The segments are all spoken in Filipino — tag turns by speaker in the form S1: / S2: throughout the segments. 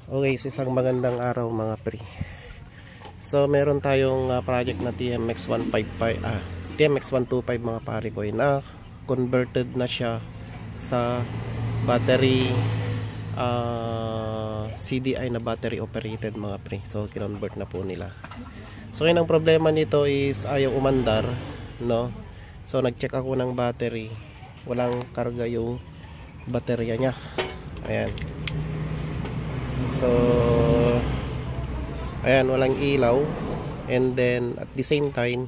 S1: Okay, so isang magandang araw mga pre. So meron tayong project na TMX125 mga pare ko na converted na siya sa battery CDI na battery operated mga pre. So kinonvert na po nila. So yun ang problema nito is ayaw umandar, no? So nag-check ako ng battery, walang karga yung baterya niya. Ayan. So ayan, walang ilaw, and then at the same time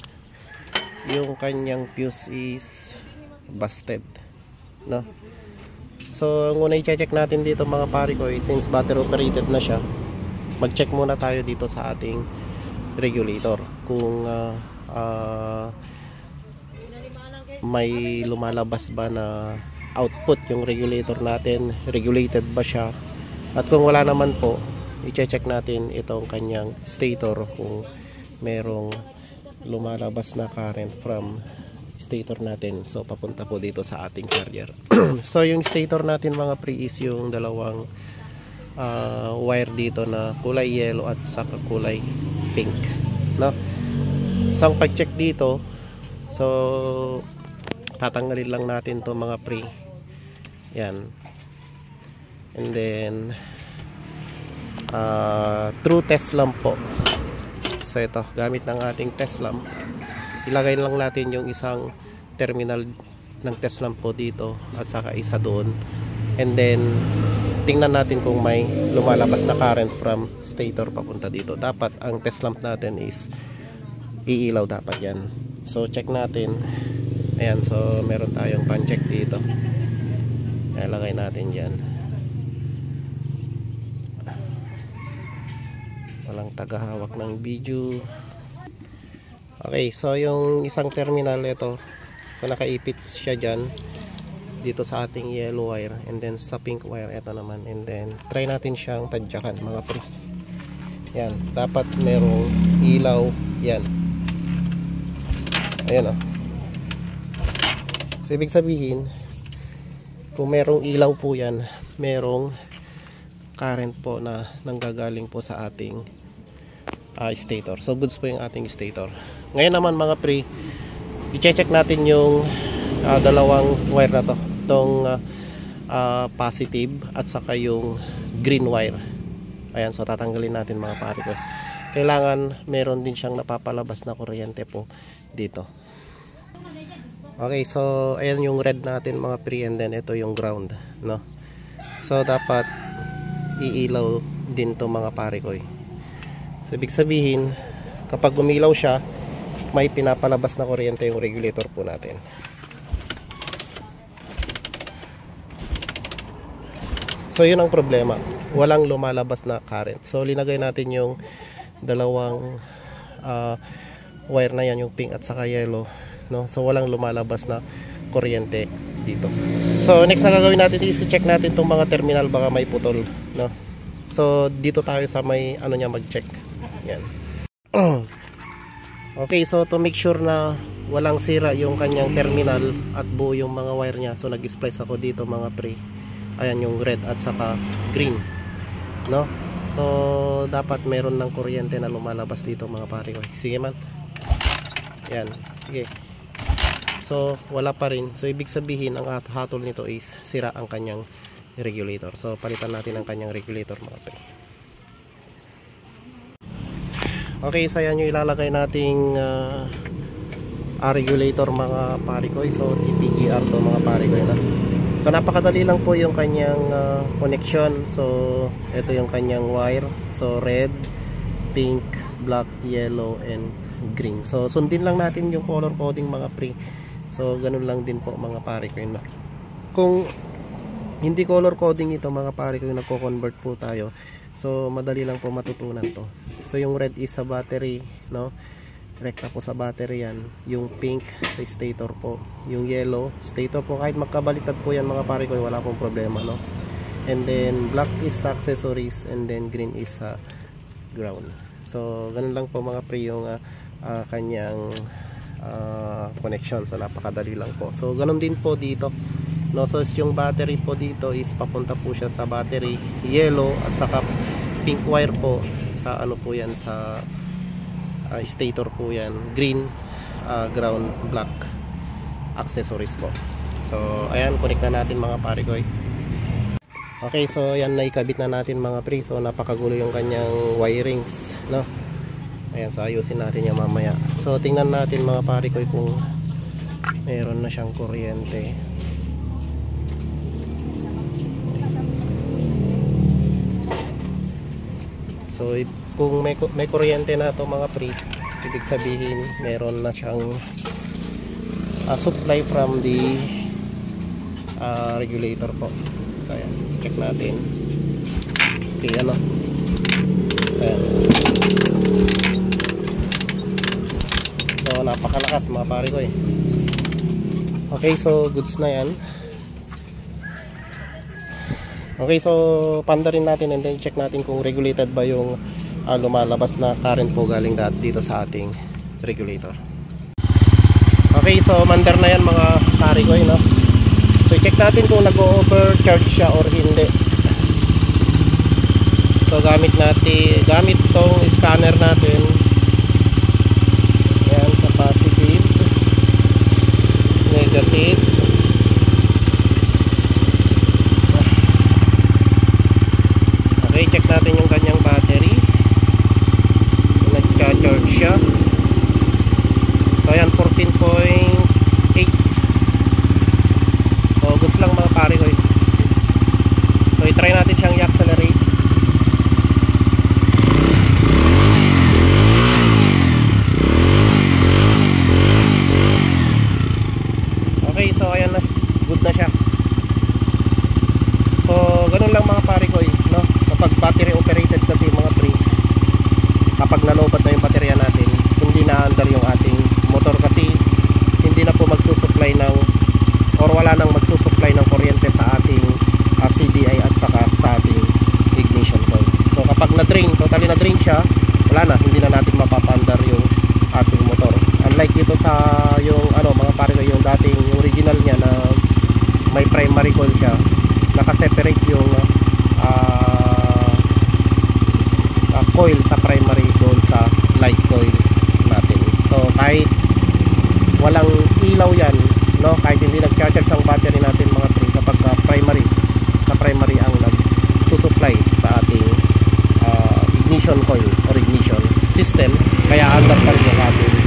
S1: yung kanyang fuse is busted, no? So ang una i-check natin dito mga pare ko, since battery operated na siya, mag-check muna tayo dito sa ating regulator kung may lumalabas ba na output yung regulator natin, regulated ba siya. At kung wala naman po, i-check natin itong kanyang stator kung merong lumalabas na current from stator natin. So papunta po dito sa ating carrier. So yung stator natin mga pre is yung dalawang wire dito na kulay yellow at saka kulay pink, no? Isang pag-check dito, so tatanggalin lang natin to mga pre. Yan. And then through test lamp po. So ito, gamit ng ating test lamp, ilagay lang natin yung isang terminal ng test lamp po dito at saka isa doon, and then tingnan natin kung may lumalabas na current from stator papunta dito. Dapat ang test lamp natin is iilaw dapat yan. So check natin. Ayan, so meron tayong pan-check dito. Ilagay natin dyan. Walang tagahawak ng video. Okay, so yung isang terminal ito, so nakaipit siya dyan dito sa ating yellow wire, and then sa pink wire ito naman, and then try natin siyang tadyakan mga pre. Yan, dapat merong ilaw yan. Ayan o. So ibig sabihin, kung merong ilaw po yan, merong current po na nanggagaling po sa ating stator. So goods po yung ating stator. Ngayon naman mga pre, i-check natin yung dalawang wire na to, itong positive at saka yung green wire. Ayan, so tatanggalin natin mga pare ko. Kailangan meron din siyang napapalabas na kuryente po dito. Okay, so ayan yung red natin mga pre, and then ito yung ground, no? So dapat iilaw din to mga pare ko. So ibig sabihin, kapag umilaw siya, may pinapalabas na kuryente yung regulator po natin. So yun ang problema, walang lumalabas na current. So linagay natin yung dalawang wire na yan, yung pink at saka yellow, no? So walang lumalabas na kuryente dito. So next na gagawin natin is check natin itong mga terminal, baka may putol, no? So dito tayo sa may ano niya mag-check. Yan. Okay, so to make sure na walang sira yung kanyang terminal at buo yung mga wire niya, so nag-splice ako dito mga pre. Ayan yung red at saka green, no? So dapat meron ng kuryente na lumalabas dito mga pare ko. Sige man. Yan. Sige. So wala pa rin. So ibig sabihin ang hatol nito is sira ang kanyang regulator. So palitan natin ang kanyang regulator mga pre. Okay, so yan yung ilalagay nating regulator mga pare ko. So TTGR to mga pare ko na. So napakadali lang po yung kanyang connection. So ito yung kanyang wire. So red, pink, black, yellow, and green. So sundin lang natin yung color coding mga pre. So ganun lang din po mga pare ko na. Kung hindi color coding ito mga pare ko, nagko-convert po tayo, so madali lang po matutunan to. So yung red is sa battery, no? Rekta po sa battery yan. Yung pink sa stator po. Yung yellow, stator po. Kahit magkabaliktad po yan mga pare ko, wala pong problema, no? And then black is sa accessories, and then green is sa ground. So ganun lang po mga pre yung kanyang connection. So napakadali lang po. So ganun din po dito, no? So yung battery po dito is papunta po siya sa battery yellow, at saka pink wire po sa ano po yan, sa stator po yan, green, ground, black accessories po. So ayan, connect na natin mga pare ko. Okay, so yan, naikabit na natin mga pre. So napakagulo yung kanyang wirings, no? Ayan, so ayusin natin yan mamaya. So tingnan natin mga pare ko kung meron na siyang kuryente. So kung may kuryente na to mga pre, ibig sabihin meron na siyang supply from the regulator po. So ayan, check natin. Okay, ano? So ayan. So napakalakas mga pare ko. Okay, so goods na yan. Okay, so panda rin natin and then check natin kung regulated ba yung lumalabas na current po galing dito sa ating regulator. Okay, so mandar na yan mga pare ko, no? So check natin kung nag-overcharge siya or hindi. So gamit tong scanner natin. Yan, sa positive, negative. Okay, check natin yung kanyang battery. Nag-charge siya. So ayan, 14.8. So goods lang mga pare ko. So i-try natin siyang i-accelerate. Okay, so ayan na, good na siya. So ganun lang mga pare ko, no? Kapag battery operated kasi mga pre, kapag nalobat na yung baterya natin, hindi na andar yung ating motor kasi hindi na po magsusupply ng, or wala nang magsusupply ng kuryente sa ating CDI at saka sa ating ignition coil. So kapag na-drain, totally na-drain siya, wala na, hindi na natin mapapandar yung ating motor. Unlike dito sa yung mga pare ko, yung dating yung original niya na may primary coil siya, naka-separate yung coil sa primary doon sa light coil natin. So kahit walang ilaw yan, no, kahit hindi nag-charge ang battery natin mga pre, kapag primary ang nagsusupply sa ating ignition coil or ignition system, kaya andar pa rin yung ating